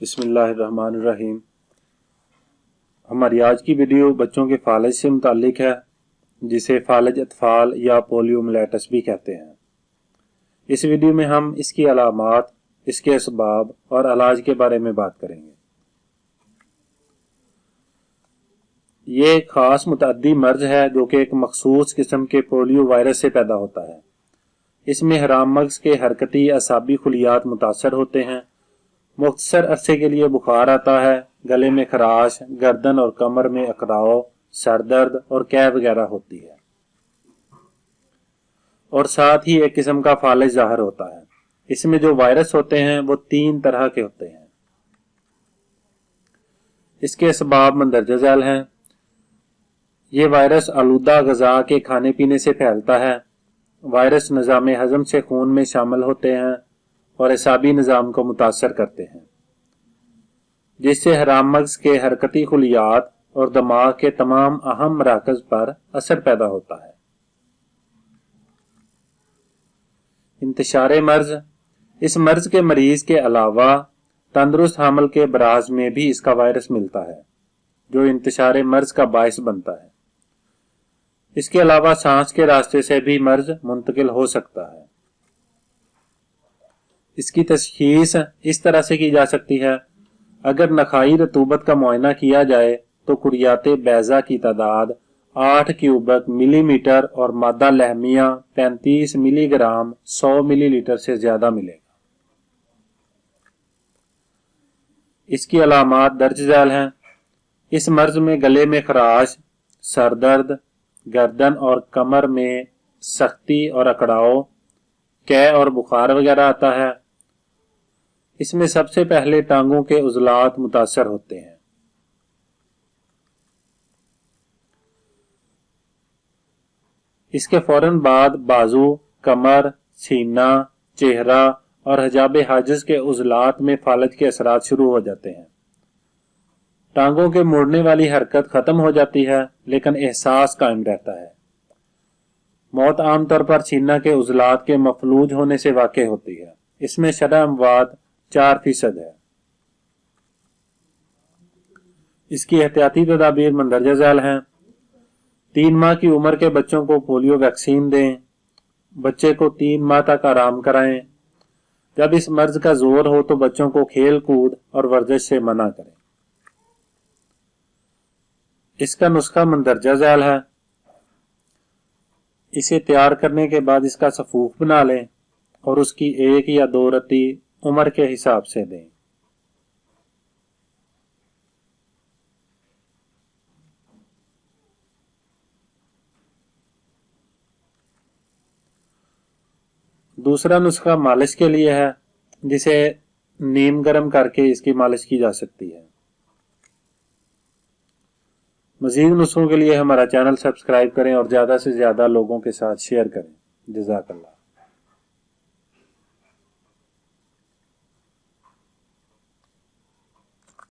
बिस्मिल्लाहिर्रहमानिर्रहीम। हमारी आज की वीडियो बच्चों के फालज से मुताल्लिक है, जिसे फालज अतफाल या पोलियोमिलेटस भी कहते हैं। इस वीडियो में हम इसकी अलामात, इसके असबाब और इलाज के बारे में बात करेंगे। ये एक ख़ास मुतअद्दी मर्ज है जो कि एक मखसूस किस्म के पोलियो वायरस से पैदा होता है। इसमें हराम मगज़ के हरकती असाबी खुलियात मुतासर होते हैं। मुख्तसर अरसे के लिए बुखार आता है, गले में खराश, गर्दन और कमर में अकड़ाव, सर दर्द और कै वगैरह होती है, और साथ ही एक किस्म का फालिज ज़ाहिर होता है। इसमें जो वायरस होते हैं वो 3 तरह के होते हैं। इसके असबाब मंदरजा झैल हैं। ये वायरस आलूदा ग़ज़ा के खाने पीने से फैलता है। वायरस निज़ाम हज़म से खून में शामिल होते हैं और असाबी निज़ाम को मुतासर करते हैं, जिससे हराम मगज़ के हरकती खुलियात और दिमाग के तमाम अहम मराकज़ पर असर पैदा होता है। इंतशार मर्ज। इस मर्ज के मरीज के अलावा तंदुरुस्त हामिल के बराज में भी इसका वायरस मिलता है, जो इंतशार मर्ज का बायस बनता है। इसके अलावा सांस के रास्ते से भी मर्ज मुंतकिल हो सकता है। इसकी तशखीस इस तरह से की जा सकती है। अगर नखाई रतूबत का मुआयना किया जाए तो कुरियाते बैजा की तादाद 8 क्यूबिक मिलीमीटर और मादा लहमिया 35 मिलीग्राम 100 मिलीलीटर से ज्यादा मिलेगा। इसकी अलामात दर्ज झैल हैं। इस मर्ज में गले में खराश, सर दर्द, गर्दन और कमर में सख्ती और अकड़ाव, कै और बुखार वगैरह आता है। इसमें सबसे पहले टांगों के उज़लात मुतासर होते हैं। इसके फौरन बाद बाजू, कमर, सीना, चेहरा और हजाब हाजिज के उज़लात में फालज के असरात शुरू हो जाते हैं। टांगों के मुड़ने वाली हरकत खत्म हो जाती है, लेकिन एहसास कायम रहता है। मौत आमतौर पर सीना के उज़लात के मफलूज होने से वाक़ई होती है। इसमें शरह अमवात 4% है। इसकी एहतियाती तदाबीर मंदरजा झैल हैं। 3 माह की उम्र के बच्चों को पोलियो वैक्सीन दें। बच्चे को 3 माह तक आराम कराएं। जब इस मर्ज का जोर हो तो बच्चों को खेल कूद और वर्जिश से मना करें। इसका नुस्खा मंदरजा झैल है। इसे तैयार करने के बाद इसका सफूफ बना लें और उसकी 1 या 2 रत्ती उम्र के हिसाब से दें। दूसरा नुस्खा मालिश के लिए है, जिसे नीम गर्म करके इसकी मालिश की जा सकती है। मज़ीद नुस्खों के लिए हमारा चैनल सब्सक्राइब करें और ज़्यादा से ज़्यादा लोगों के साथ शेयर करें। जज़ाकल्लाह।